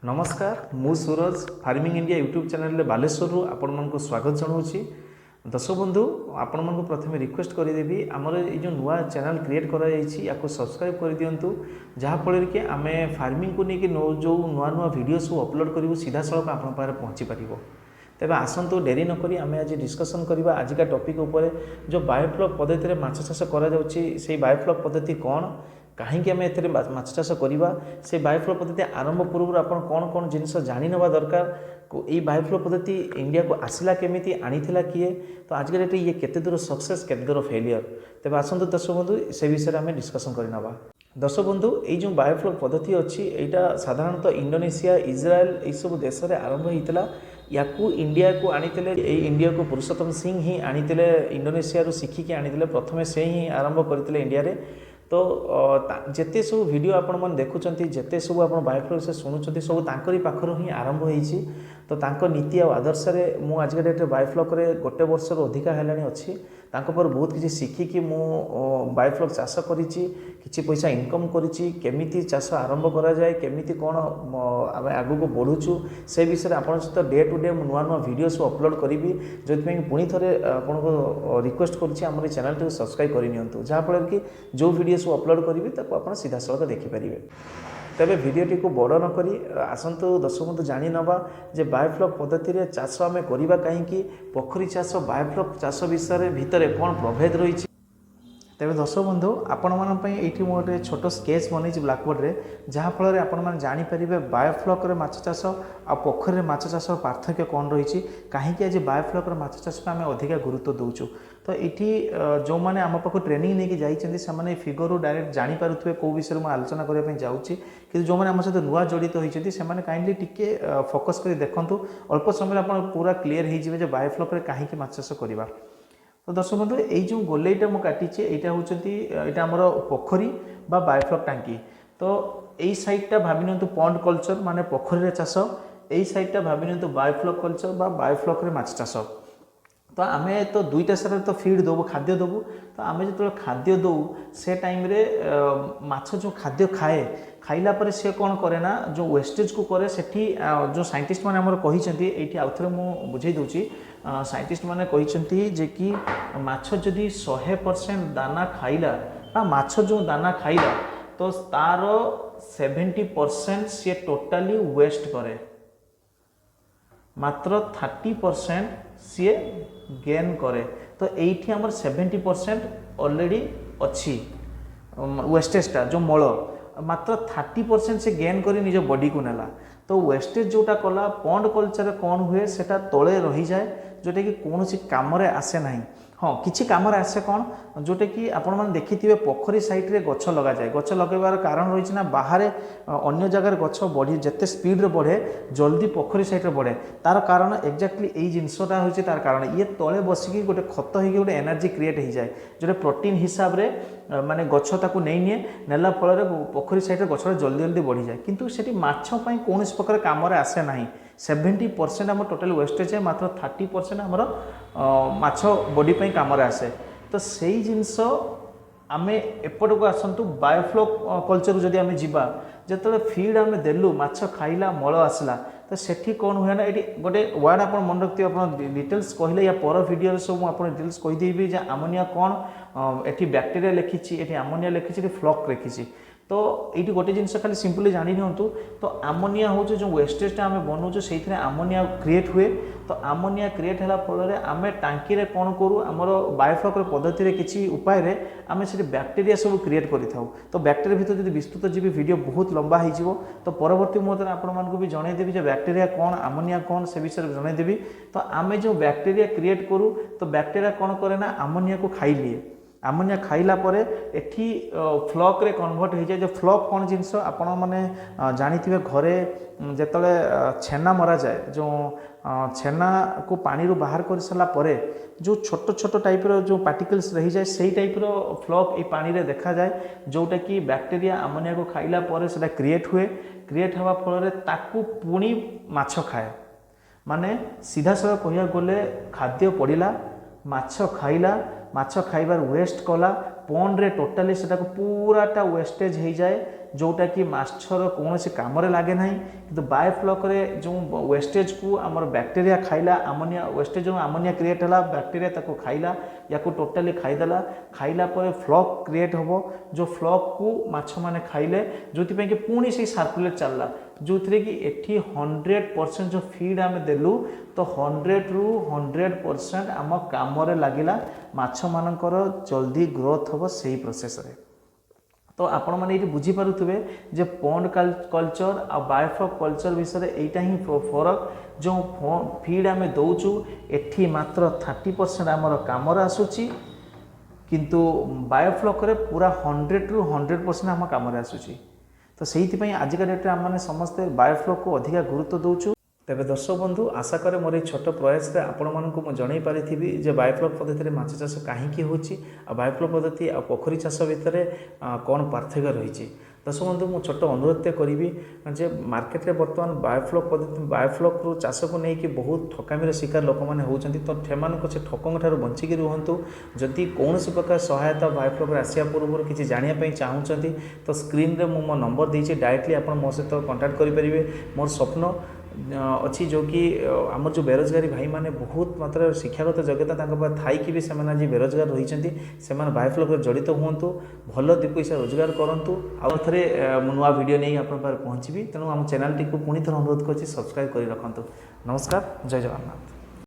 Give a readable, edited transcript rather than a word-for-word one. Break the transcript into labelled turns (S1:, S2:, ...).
S1: नमस्कार मु Suraj farming India YouTube channel Baleshwar आपण मन स्वागत जनाऊँगी। दर्शक बंधु आपण मन प्रथम रिक्वेस्ट करदेवी आमर ये जो नुआ चैनल क्रिएट कर सब्सक्राइब कर दिंतु जहाँफल कि आम फार्मिंग को लेकिन जो नुआ नुआ वीडियो सब अपलोड करूँ सीधा सड़क आप पहुँची पार। तेज आसतु डेरी नक आम आज डिस्कसन करवा आजिका टॉपिक उपर जो बायोफ्लॉक पद्धति में माछ चाष कर बायोफ्लॉक पद्धति कौन कहीं आम ए माछ चाष करवा से बायोफ्लॉक पद्धति आरंभ पूर्व आप कौन कौन जिनस जानी ना दरकार ये बायोफ्लॉक पद्धति इंडिया को आसला केमी आनीला किए तो आज के डेट ये केते दूर सक्सेस केते दूर फेलियर तेज आसतु दर्शक बंधु से विषय में डिस्कसन करना। दर्शक बंधु ये जो बायोफ्लॉक पद्धति अच्छी यहाँ साधारणतः इंडोनेशिया इज्राएल ये सब देश में आरंभ होता या इंडिया को आनीते इंडिया को पुरुषोत्तम सिंह ही आनीते इंडोनेशिया शिखिकी आनीते प्रथम से ही आरंभ करते इंडिया रे। तो जिते सब वीडियो आपण मैंने देखुं जिते सब आप बायोफ्लॉक से शुणुं सब तांकरी पाखर ही आरंभ होती तो तांको नीति और आदर्श मु आज डेट बायोफ्लॉक रे गोटे वर्ष अधिका है अच्छी पर बहुत किसी शिखिकी मु बायोफ्लॉक चाष किछि पैसा इनकम करिछि चाष आरंभ करा जाए केमिति कौन आम आगु को बढ़ुचु से विषय आपन सहित डे टू डे नुआ नुआ वीडियो सब अपलोड करी जो पुणी थे आपको रिक्वेस्ट करुँच चैनल को सब्सक्राइब करनी जहाँफल कि जो वीडियो सब अपलोड करी आप सीधा सड़क देखिपारे। तेरे वीडियोटी को बड़ न करी आसतु दर्शक बंधु जानी नवा जे बायोफ्लॉक पद्धति रे चाष आम करवा कहीं पोखरी चाष बायोफ्लॉक चाष विषय भितर कौन प्रभेद रही। तेरे दर्शक बंधु आपण ये गोटे छोट स्केच बनई ब्लैकबोर्ड रे जहाँफल आपण मैंने जानीपर बायोफ्लॉक माछ चाष आ पोखरी माछ चाष पार्थक्य कौन रही कहीं आज बायोफ्लॉक माछ चाष को आम अधिका गुरुत्व दौचु तो ये जो मैंने आम पाक ट्रेनिंग नहीं जाइए से फिगर डायरेक्ट जानीपे कौ विषय में आलोचना करने जाऊँगी कि जो मैंने आम सहित नुआ जड़ित होती से काइंडली टिके फोकस कर देखूँ अल्प समय आप पूरा क्लीयर हो बायोफ्लॉक कहीं माछ चाष करवा। तो दर्शक बंधु ये जो गोलेटा मुझे काटी यहाँ हूँ आमर पोखरी बा बायोफ्लॉक टांकी तो यही साइडटा भावी नि पॉन्ड कल्चर माने पोखरी चाष यही साइडटा भावी नि बायोफ्लॉक कल्चर बा बायोफ्लॉक माछ चाष तो आम तो दुईटा सारे तो फीड देवु खाद्य देवु तो आम जो खाद्य दौ से टाइम रे माछ जो खाद्य खाए खाइला पर से कौन करे ना जो वेस्टेज को करे सेठी जो साइंटिस्ट मैंने आमर कही ये आउ थे मुझे बुझे दूसरी साइंटिस्ट मैंने कही जे कि माछ जदि 100% दाना खाइला बा माछ जो दाना खाइला तो तार 70% सी टोटाली वेस्ट करे मात्र 30% सी गेन करे तो ये आमर 70% ऑलरेडी अच्छी वेस्टेजटा जो मल मात्र 30% से गेन कर निज बॉडी को नेला तो वेस्टेज जोटा कला पॉन्ड कल्चर कौन हुए सेटा तले रही जाए जोटा कि कौन सी काम आसे ना हाँ किसी कम आसे कौन जोटा कि आपण मैंने देखिए पोखरी साइड रे गछ लगा जाए गछ लगेबार कारण रही ना बाहर अन्य जगार गछ बढ़ी जिते स्पीड रे बढ़े जल्दी पोखरी साइड रे बढ़े तार कारण एक्जाक्टली यही जिनसटा होची तार कारण ये तले बसिकी गोटे खत हो गोटे एनर्जी क्रिएट हो जाए जो प्रोटीन हिसाब रे माने गछ ताकू नहीं निए नेला फल पोखरी साइड रे गछ जल्दी जल्दी बढ़ी जाए किंतु सेठी माछ पई कौन प्रकार काम आसे ना 70% आम टोटाल वेस्टेज है मात्र 30% आमर माछ बॉडी पे काम आसे तो सही जिनस आम एपट को आसतु बायोफ्लॉक कल्चर जदि आम जीवा जो फीड आम देलु माछ खाइला मल आसला तो सेठी कौन हुए ना ये गोटे वर्ड आप मन रखिए आप डिटेल्स कहले या पर वीडियो सब मुझे डिटेल्स कहीदेवी जे आमोनिया कौन ये बैक्टेरिया लिखी ये आमोनिया लिखी फ्लॉक लिखी तो ये गोटे जिनस खाली सिंपली जानी नियंतु तो आमोनिया हूँ जो वेस्टेजटा आम बनाऊँ से आमोनिया क्रिएट हुए तो आमोनिया क्रिएट है फल आम टांकी कौन करूँ आमर बायोफ्लॉक पद्धति किसी उपाय आम से बैक्टेरिया सब क्रिएट करें तो बैक्टेरिया भर जो विस्तृत जीवी वीडियो बहुत लंबा हो तो परवर्ती मुहूर्त आपको भी जनईदेवी जो बैक्टेरिया कौन आमोनिया कौन से विषय जनईदेवी तो आम जो बैक्टेरिया क्रिएट करूँ तो बैक्टेरिया कौन करे ना आमोनिया को खाई लिए आमोनिया खाइला परे एठी फ्लॉक रे कन्वर्ट हो जाए जो फ्लॉक कौन जिनस आपण माने जानी घरे जेतले छेना मरा जाए जो छेना को पानी रू बाहर कर सारा परे जो छोट छोट टाइप रो जो पार्टिकल्स रही जाए सही टाइप रो फ्लॉक ये पानी रे देखा जाए जोटा कि बैक्टेरिया आमोनिया को खाइला परे सेटा क्रिएट हुए क्रिएट हवा फल ताकू पुणी माछ खाए माने सीधा साधा कहया गले खाद्य पड़िला माछ खाइला माछ खाइबार वेस्ट कला पॉन्ड रे टोटाली सेटा पूराटा वेस्टेज हो जाए जोटा कि माछर कौन काम लगे ना कि बायोफ्लॉक रे जो वेस्टेज को आमर बैक्टेरिया खाइला आमोनिया वेस्टेज जो आमोनिया क्रिएट है बैक्टेरिया ताको खाइला या टोटाली खाईदेला खाइला पर फ्लॉक क्रिएट हम जो फ्लॉक को माछ मैंने खाइले जो कि पुणी से सर्कुलेट चलला जो थी कि एठी 100% जो फीड आम देलु तो 100 रु 100% आम काम लगिला माछ मानकर जल्दी ग्रोथ हम से प्रोसेस रे। तो आपण मैंने ये बुझीपे जे पॉन्ड कल्चर आ बायोफ्लॉक कल्चर विषय यहीटा ही फरक जो फीड आम दौचु एठी मात्र 30% आमर काम आसूची किंतु बायोफ्लॉक रे पूरा 100 रु 100% आम काम आसूची। तो से आजिका डेट्रे आम समस्ते बायोफ्लॉक को अधिक गुरुत्व दौचु। तेरे दर्शक बंधु आशा करे मोर छोट प्रयास आपण मानक जन पारि जे बायोफ्लॉक पद्धति माछ चाष कहीं होची बायोफ्लॉक पद्धति आ पोखरी चाष भितर कौन पार्थक्य रही। दर्शक बंधु मुझे छोट अनुरोध करी जे मार्केट में बर्तमान बायोफ्लॉक पद्धति बायोफ्लॉक रू चाष को लेकिन बहुत ठकामी शिकार लोक मैंने होती तो से ठकों ठार बंचिकी रुहतु। जदि कौन प्रकार सहायता बायोफ्लॉक आसिया पूर्व किसी जानापी चाहूँगी तो स्क्रीन में मो नंबर देती डायरेक्टली आप मो सहित कंटाक्ट करेंगे। मोर स्वप्न अच्छी जो कि आमर जो बेरोजगारी भाई माने बहुत मात्रा शिक्षागत योग्यता थी भी से आज बेरोजगार रही बायोफ्लॉक जड़ित हूँ भल 2 पैसा रोजगार करूँ। आउ थे नुआ वीडियो नहीं आप पहुँची तेणु आम चैनल टी पुणी थर अनुरोध कर सब्सक्राइब कर रखु। नमस्कार, जय जगन्नाथ।